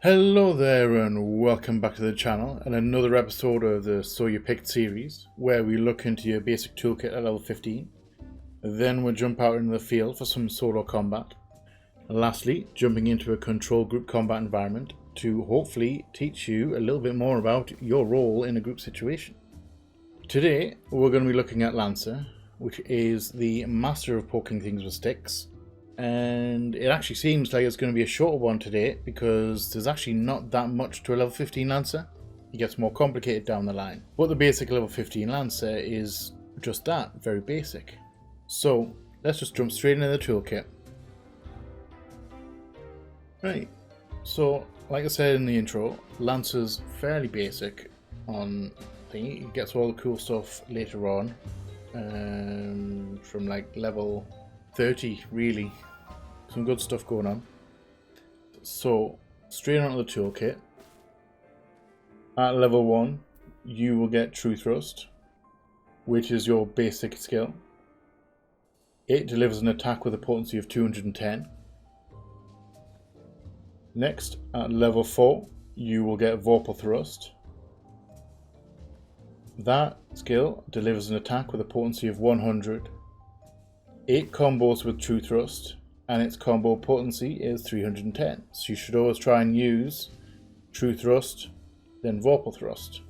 Hello there and welcome back to the channel and another episode of the So You Picked series where we look into your basic toolkit at level 15. Then we'll jump out into the field for some solo combat. And lastly, jumping into a control group combat environment to hopefully teach you a little bit more about your role in a group situation. Today we're going to be looking at Lancer, which is the master of poking things with sticks. And it actually seems like it's going to be a shorter one today because there's actually not that much to a level 15 Lancer. It gets more complicated down the line. But the basic level 15 Lancer is just that, very basic. So let's just jump straight into the toolkit. Right, so like I said in the intro, Lancer's fairly basic on thingy. It gets all the cool stuff later on, from like level 30 really. Some good stuff going on. So straight onto the toolkit. At level 1 you will get True Thrust, which is your basic skill. It delivers an attack with a potency of 210. Next, at level 4 you will get Vorpal Thrust. That skill delivers an attack with a potency of 100. It combos with True Thrust, and its combo potency is 310. So you should always try and use True Thrust, then Vorpal Thrust.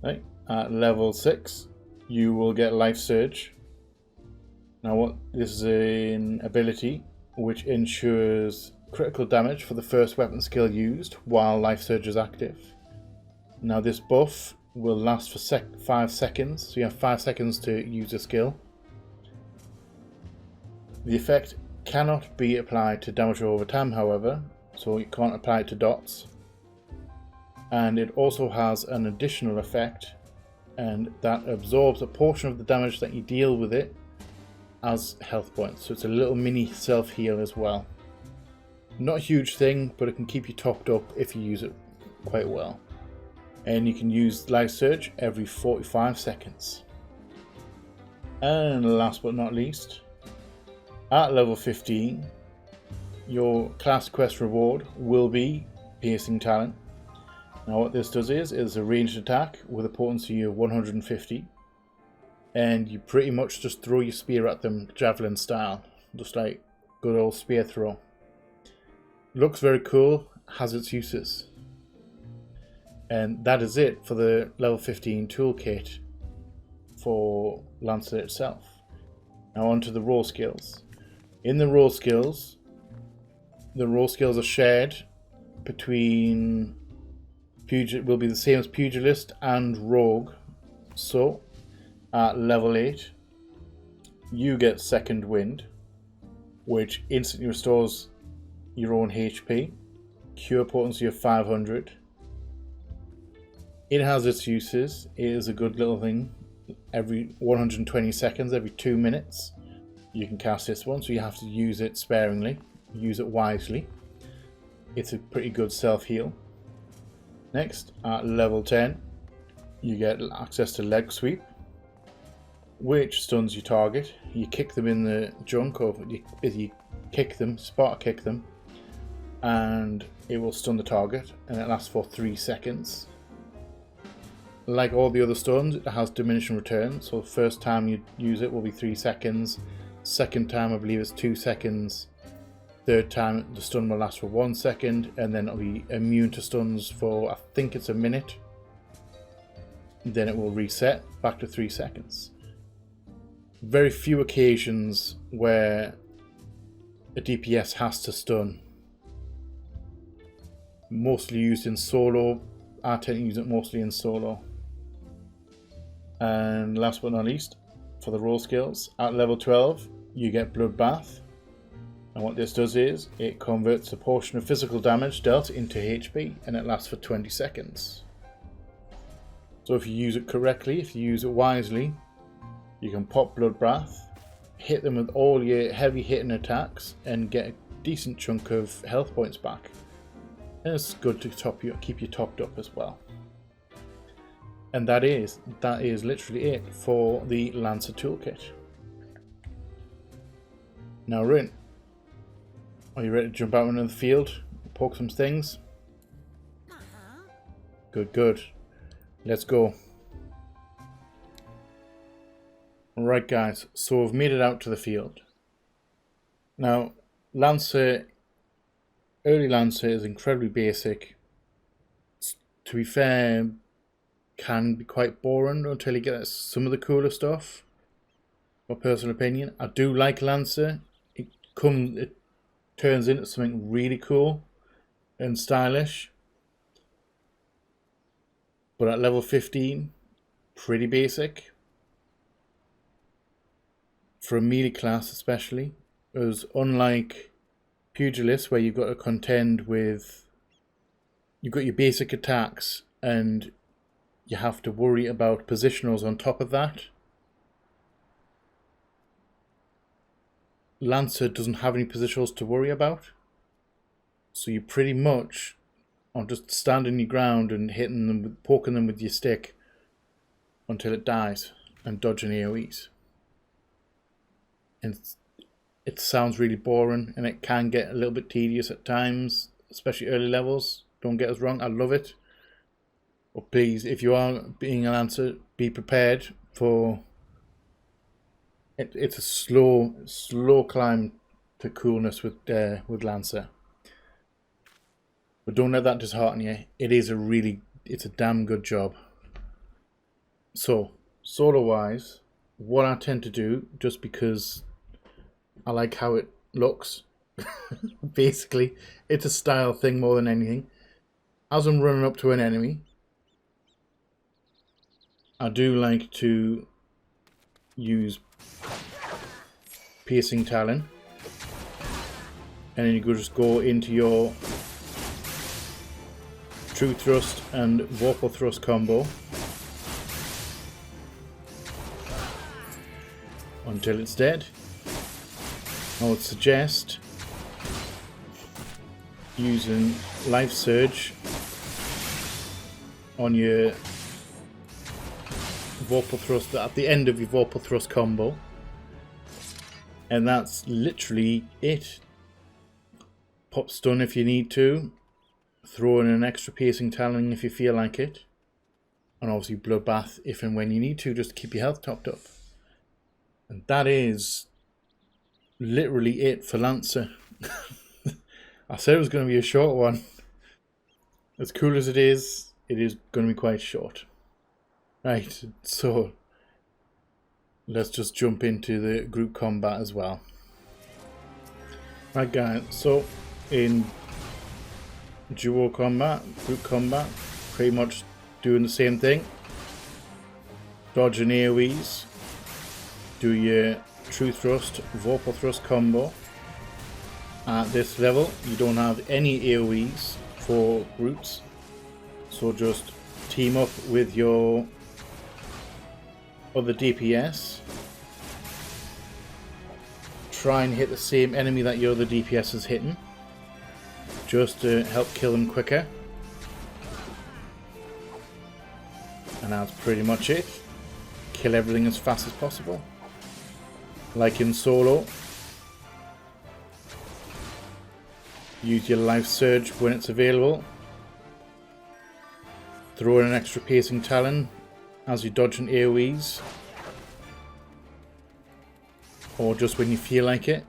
Right. At level 6, you will get Life Surge. Now, this is an ability which ensures critical damage for the first weapon skill used while Life Surge is active. Now, this buff will last for 5 seconds, so you have 5 seconds to use a skill. The effect cannot be applied to damage over time, however, so you can't apply it to dots. And it also has an additional effect, and that absorbs a portion of the damage that you deal with it as health points. So it's a little mini self-heal as well. Not a huge thing, but it can keep you topped up if you use it quite well. And you can use Life Surge every 45 seconds. And last but not least, at level 15, your class quest reward will be Piercing Talent. Now what this does is a ranged attack with a potency of 150. And you pretty much just throw your spear at them, javelin style. Just like good old spear throw. Looks very cool, has its uses. And that is it for the level 15 toolkit for Lancer itself. Now on to the role skills. In the role skills are shared between will be the same as Pugilist and Rogue. So at level 8 you get Second Wind, which instantly restores your own HP, cure potency of 500. It has its uses. It is a good little thing. Every 120 seconds, every 2 minutes, you can cast this one, so you have to use it sparingly, use it wisely. It's a pretty good self-heal. Next, at level 10, you get access to Leg Sweep, which stuns your target. You kick them in the junk, or you kick them, spot kick them, and it will stun the target, and it lasts for 3 seconds. Like all the other stuns, it has diminishing return, so the first time you use it will be 3 seconds, second time I believe it's 2 seconds, third time the stun will last for 1 second, and then it'll be immune to stuns for I think it's a minute. Then it will reset back to 3 seconds. Very few occasions where a DPS has to stun. Mostly used in solo. I tend to use it mostly in solo. And last but not least, for the role skills, at level 12 you get Bloodbath, and what this does is it converts a portion of physical damage dealt into HP, and it lasts for 20 seconds. So if you use it correctly, if you use it wisely, you can pop Bloodbath, hit them with all your heavy hitting attacks, and get a decent chunk of health points back. And it's good to keep you topped up as well. And that is literally it for the Lancer toolkit. Now Rin, Are you ready to jump out into the field? Poke some things? Good, good. Let's go. Alright guys, so we've made it out to the field. Now, Lancer, early Lancer is incredibly basic. To be fair, can be quite boring until you get some of the cooler stuff. My personal opinion. I do like Lancer. It turns into something really cool and stylish. But at level 15, pretty basic. For a melee class especially. Because unlike Pugilist, where you've got to contend with... You've got your basic attacks and you have to worry about positionals on top of that. Lancer doesn't have any positionals to worry about. So you pretty much are just standing your ground and hitting them, poking them with your stick until it dies and dodging AoEs. And it sounds really boring and it can get a little bit tedious at times, especially early levels. Don't get us wrong, I love it. But please, if you are being a Lancer, be prepared for... It's a slow climb to coolness with Lancer. But don't let that dishearten you. It's a damn good job. So, solo-wise, what I tend to do, just because I like how it looks, basically, it's a style thing more than anything. As I'm running up to an enemy, I do like to use Piercing Talon, and then you could just go into your True Thrust and Vorpal Thrust combo until it's dead. I would suggest using Life Surge on your Vorpal Thrust at the end of your Vorpal Thrust combo, and that's literally it. Pop Stun if you need to, throw in an extra Piercing Talon if you feel like it, and obviously Bloodbath if and when you need to, just to keep your health topped up. And that is literally it for Lancer. I said it was going to be a short one. As cool as it is going to be quite short. Right, so let's just jump into the group combat as well. Right guys, so in duo combat, group combat, pretty much doing the same thing. Dodging AoEs, do your True Thrust, Vorpal Thrust combo. At this level, you don't have any AoEs for groups, so just team up with your other DPS. Try and hit the same enemy that your other DPS is hitting, just to help kill them quicker. And that's pretty much it. Kill everything as fast as possible. Like in solo, use your Life Surge when it's available. Throw in an extra Piercing Talon as you're dodging AoEs, or just when you feel like it.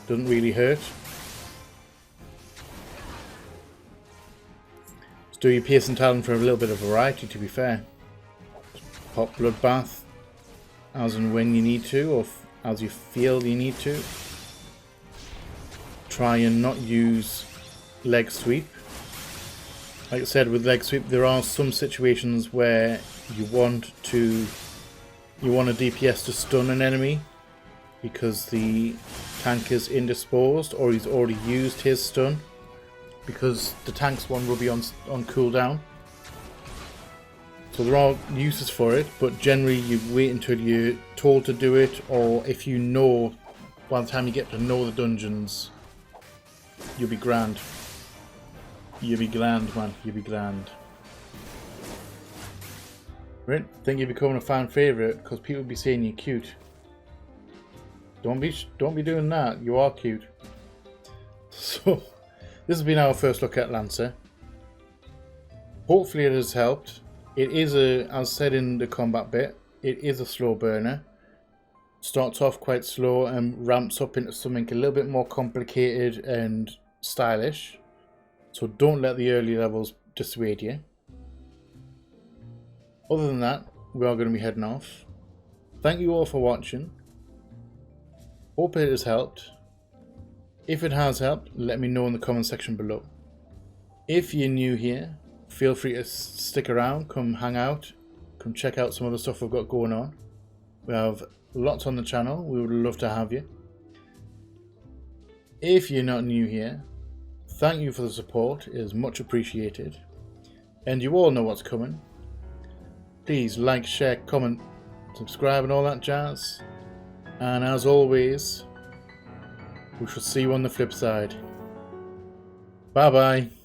Doesn't really hurt. Just do your Piercing Talon for a little bit of variety, to be fair. Pop Bloodbath as and when you need to, or as you feel you need to. Try and not use Leg Sweep. Like I said, with Leg Sweep, there are some situations where you want a DPS to stun an enemy because the tank is indisposed or he's already used his stun, because the tank's one will be on cooldown. So there are uses for it, but generally you wait until you're told to do it, or if you know, by the time you get to know the dungeons, you'll be grand. You'll be grand, man. You'll be grand. Right? Think you're becoming a fan favourite because people be saying you're cute. Don't be doing that. You are cute. So this has been our first look at Lancer. Hopefully it has helped. It is as said in the combat bit, it is a slow burner. Starts off quite slow and ramps up into something a little bit more complicated and stylish. So don't let the early levels dissuade you. Other than that, we are going to be heading off. Thank you all for watching. Hope it has helped. If it has helped, let me know in the comment section below. If you're new here, feel free to stick around, come hang out, come check out some of the stuff we've got going on. We have lots on the channel, we would love to have you. If you're not new here, thank you for the support, it is much appreciated. And you all know what's coming. Please like, share, comment, subscribe and all that jazz. And as always, we shall see you on the flip side. Bye bye.